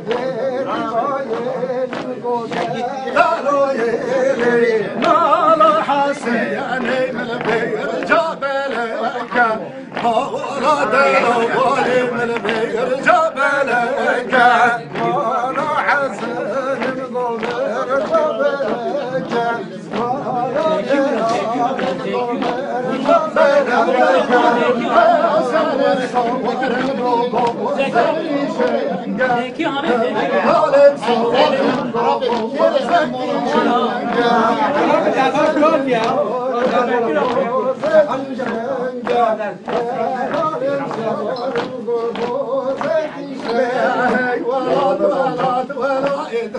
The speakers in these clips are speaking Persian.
Yeah. قالوا يلي نال حسين من بير جبل كان ولد الأول من بير جبل كان نال حسين من بير جبل كان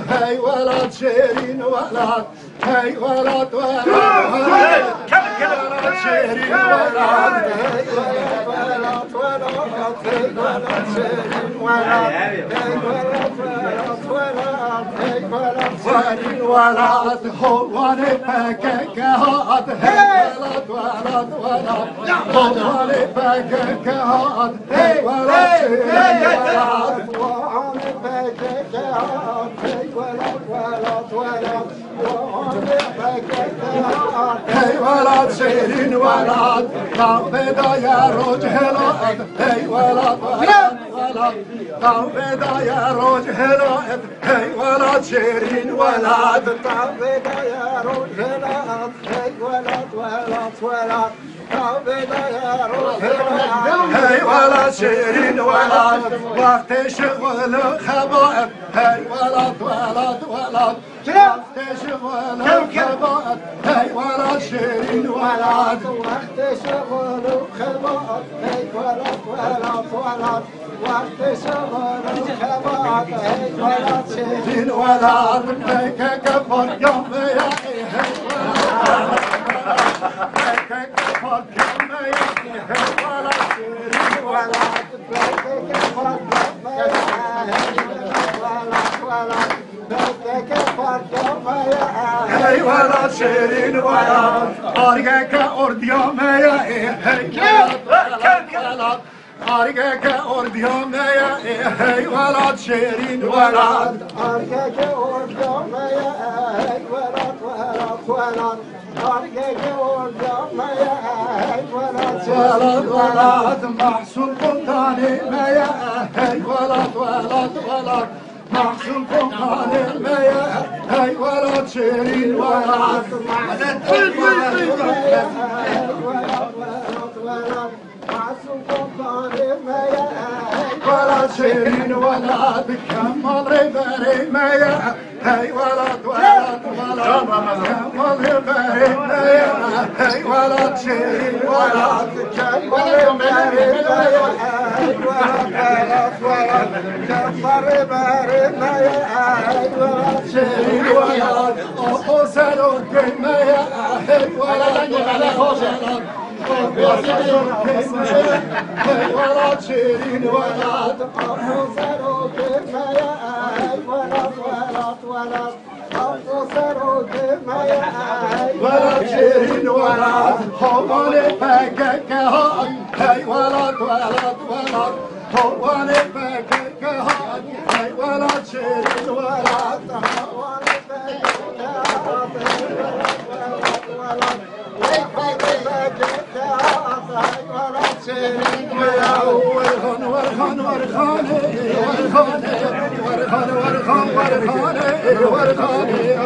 هاي ولد شيرين ولد هاي ولد ولد شيرين ولد هاي ولد ولد شيرين ولد هو نفكك هاد هاي ولد ولد ولد هو نفكك هاد هاي ولد شيرين هاي ولد شيرين ولد طبدا يا رجل هاي ولد ولد ولد طبدا يا رجل هاي ولد شيرين ولد طبدا يا رجل هاي ولد ولد ولد طبدا يا رجل هاي ولد شيرين ولد وقت شغل خبائب هاي ولد ولد ولد وقت شغل خبائب هاي ولد شيرين ولد وقت شغل خبائب هاي ولد ولد ولد وقت شغل خبائب هاي ولد شيرين ولد هيك كفر يوم يا هاي ولد هيك كفر يوم يا هاي ولد شيرين ولد هيك كفر يوم يا هاي ولد شيرين ولد أرجعك أرديام يا هاي ولد أرجعك أرديام يا هاي ولد شيرين ولد أرجعك أرديام يا هاي ولد ولد ولد أرجعك أرديام يا هاي ولد ولد ولد محسوب قطاني يا هاي ولد ولد ولد محسوب قطاني يا هاي ولد شيرين ولد ولد شيرين ولد كمل ربري ميا هاي ولد ولد ولد كمل ربري ميا هاي ولد شيرين ولد كمل ربري ميا هاي ولد ولد ولد كمل ربري ميا هاي ولد شيرين ولد أوصلوا ميا هاي ولد ولد ولد شيرين ولد أفوزروا كمية ولد ولد ولد أفوزروا كمية ولد شيرين ولد هو نفكك هاي ولد ولد ولد هو نفكك هاي ولد شيرين ولد هو نفكك ولد ورخان ورخان ورخان ورخان ورخان ورخان ورخان ورخان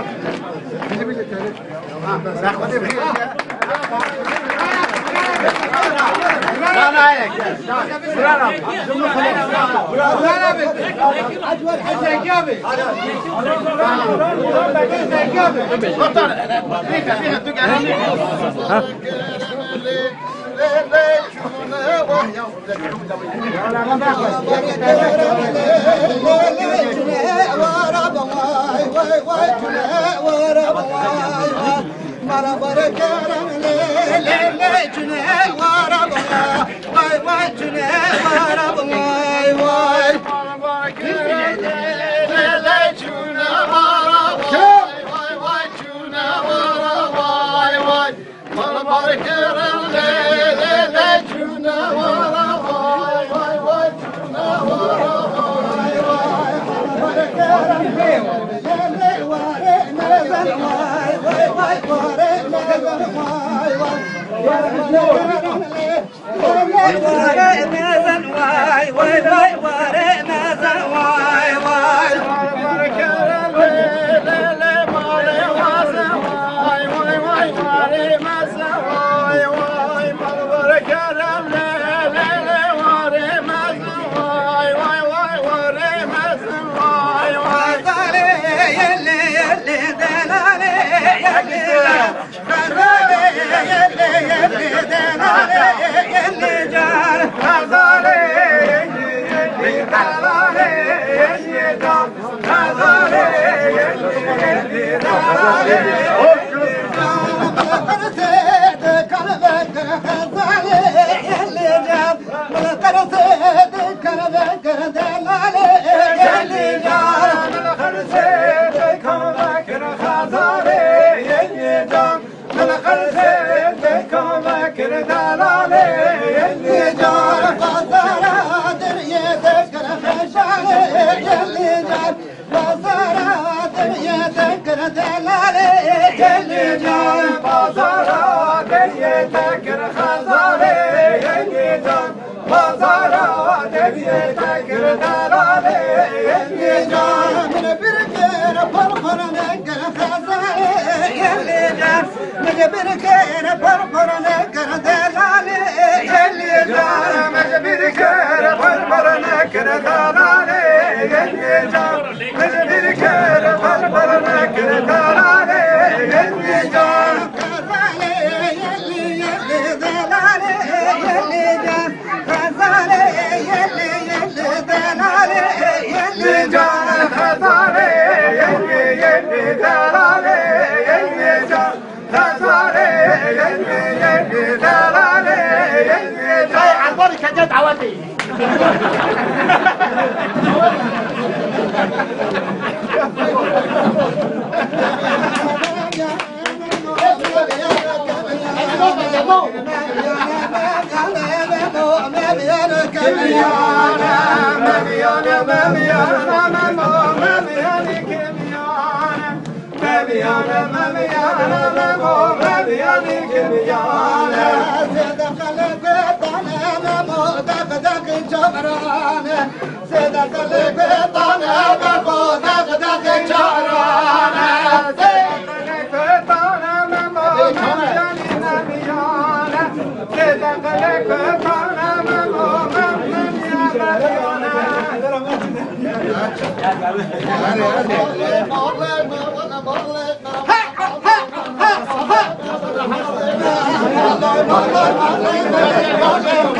Hey!